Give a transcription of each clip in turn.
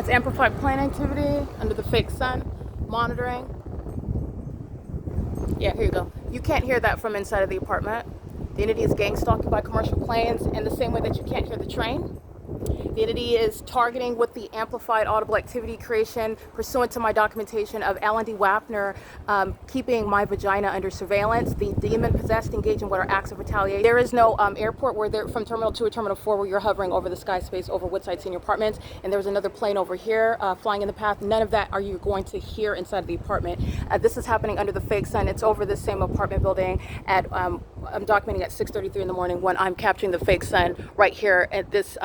That's amplified plane activity under the fake sun, monitoring. Yeah, here you go. You can't hear that from inside of the apartment. The entity is gang stalking by commercial planes in the same way that you can't hear the train. The entity is targeting with the amplified audible activity creation pursuant to my documentation of Alan D. Wapner keeping my vagina under surveillance. The demon possessed engaged in what are acts of retaliation. There is no airport where they're from Terminal 2 or Terminal 4 where you're hovering over the sky space over Woodside Senior Apartments. And there's another plane over here flying in the path. None of that are you going to hear inside of the apartment. This is happening under the fake sun. It's over this same apartment building at, I'm documenting at 6:33 in the morning when I'm capturing the fake sun right here at this,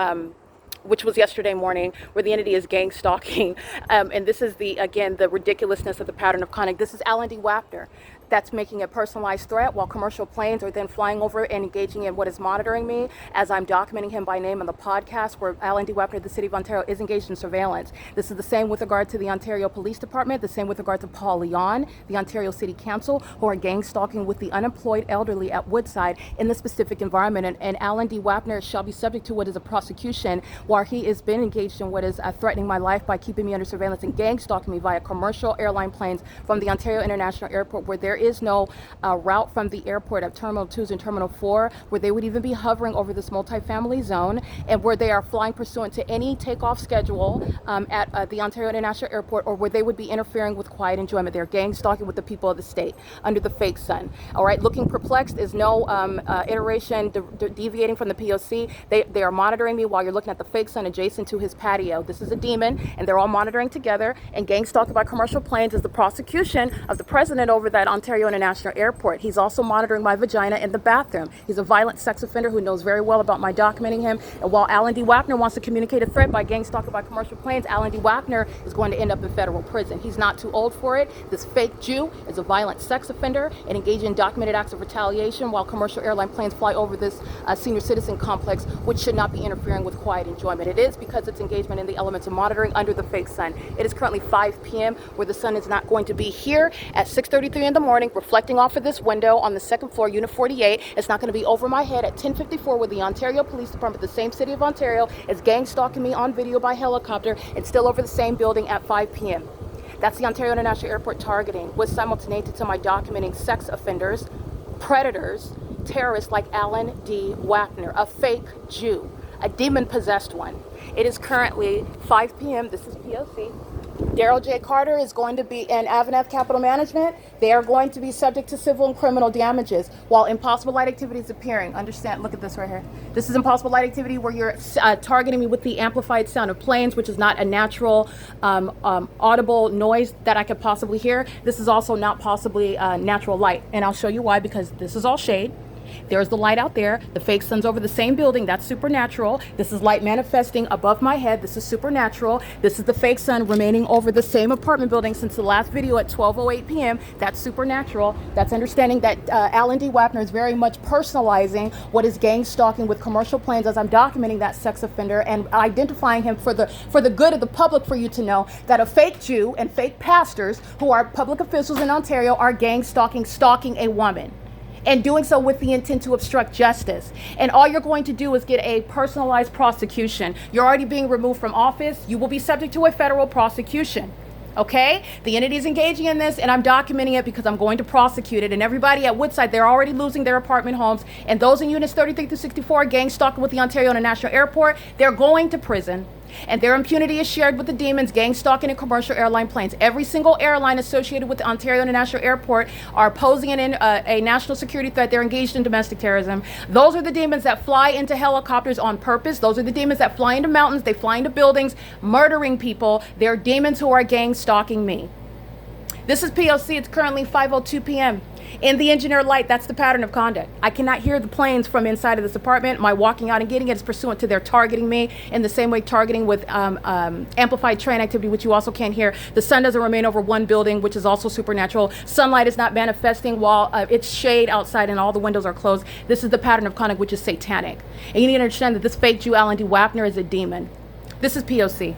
which was yesterday morning, where the entity is gang stalking. And this is again, the ridiculousness of the pattern of conduct. This is Alan D. Wapner. That's making a personalized threat while commercial planes are then flying over and engaging in what is monitoring me as I'm documenting him by name on the podcast where Alan D. Wapner, the City of Ontario, is engaged in surveillance. This is the same with regard to the Ontario Police Department, the same with regard to Paul Leon, the Ontario City Council, who are gang stalking with the unemployed elderly at Woodside in the specific environment. And Alan D. Wapner shall be subject to what is a prosecution while he has been engaged in what is threatening my life by keeping me under surveillance and gang stalking me via commercial airline planes from the Ontario International Airport, where there is no route from the airport at Terminal 2 and Terminal 4, where they would even be hovering over this multifamily zone, and where they are flying pursuant to any takeoff schedule at the Ontario International Airport, or where they would be interfering with quiet enjoyment. They're gang stalking with the people of the state under the fake sun. All right, looking perplexed is no iteration deviating from the P.O.C. They are monitoring me while you're looking at the fake sun adjacent to his patio. This is a demon, and they're all monitoring together, and gang stalking by commercial planes is the prosecution of the president over that Ontario International Airport. He's also monitoring my vagina in the bathroom. He's a violent sex offender who knows very well about my documenting him. And while Alan D. Wapner wants to communicate a threat by gang stalking by commercial planes, Alan D. Wapner is going to end up in federal prison. He's not too old for it. This fake Jew is a violent sex offender and engaged in documented acts of retaliation while commercial airline planes fly over this senior citizen complex, which should not be interfering with quiet enjoyment. It is because it's engagement in the elements of monitoring under the fake sun. It is currently 5 p.m. where the sun is not going to be here at 6:33 in the morning, reflecting off of this window on the second floor, Unit 48. It's not going to be over my head at 10:54 where the Ontario Police Department, the same City of Ontario, is gang stalking me on video by helicopter and still over the same building at 5 p.m. That's the Ontario International Airport targeting with simultaneity to my documenting sex offenders, predators, terrorists like Alan D. Wapner, a fake Jew, a demon-possessed one. It is currently 5 p.m. This is P.O.C. Daryl J. Carter is going to be in AVANATH Capital Management. They are going to be subject to civil and criminal damages while impossible light activity is appearing. Understand, look at this right here. This is impossible light activity where you're targeting me with the amplified sound of planes, which is not a natural audible noise that I could possibly hear. This is also not possibly natural light. And I'll show you why, because this is all shade. There's the light out there. The fake sun's over the same building. That's supernatural. This is light manifesting above my head. This is supernatural. This is the fake sun remaining over the same apartment building since the last video at 12:08 p.m. That's supernatural. That's understanding that Alan D. Wapner is very much personalizing what is gang stalking with commercial planes as I'm documenting that sex offender and identifying him for the good of the public, for you to know that a fake Jew and fake pastors who are public officials in Ontario are gang stalking a woman, and doing so with the intent to obstruct justice. And all you're going to do is get a personalized prosecution. You're already being removed from office. You will be subject to a federal prosecution. Okay? The entity is engaging in this, and I'm documenting it because I'm going to prosecute it. And everybody at Woodside, they're already losing their apartment homes. And those in units 33 through 64, gang stalking with the Ontario International Airport, they're going to prison. And their impunity is shared with the demons gang stalking in commercial airline planes. Every single airline associated with the Ontario International Airport are posing a national security threat. They're engaged in domestic terrorism. Those are the demons that fly into helicopters on purpose. Those are the demons that fly into mountains. They fly into buildings, murdering people. They're demons who are gang stalking me. This is P.O.C. It's currently 5:02 p.m. In the engineer light, that's the pattern of conduct. I cannot hear the planes from inside of this apartment. My walking out and getting it is pursuant to their targeting me in the same way targeting with amplified train activity, which you also can't hear. The sun doesn't remain over one building, which is also supernatural. Sunlight is not manifesting while it's shade outside and all the windows are closed. This is the pattern of conduct, which is satanic. And you need to understand that this fake Jew, Alan D. Wapner, is a demon. This is P.O.C.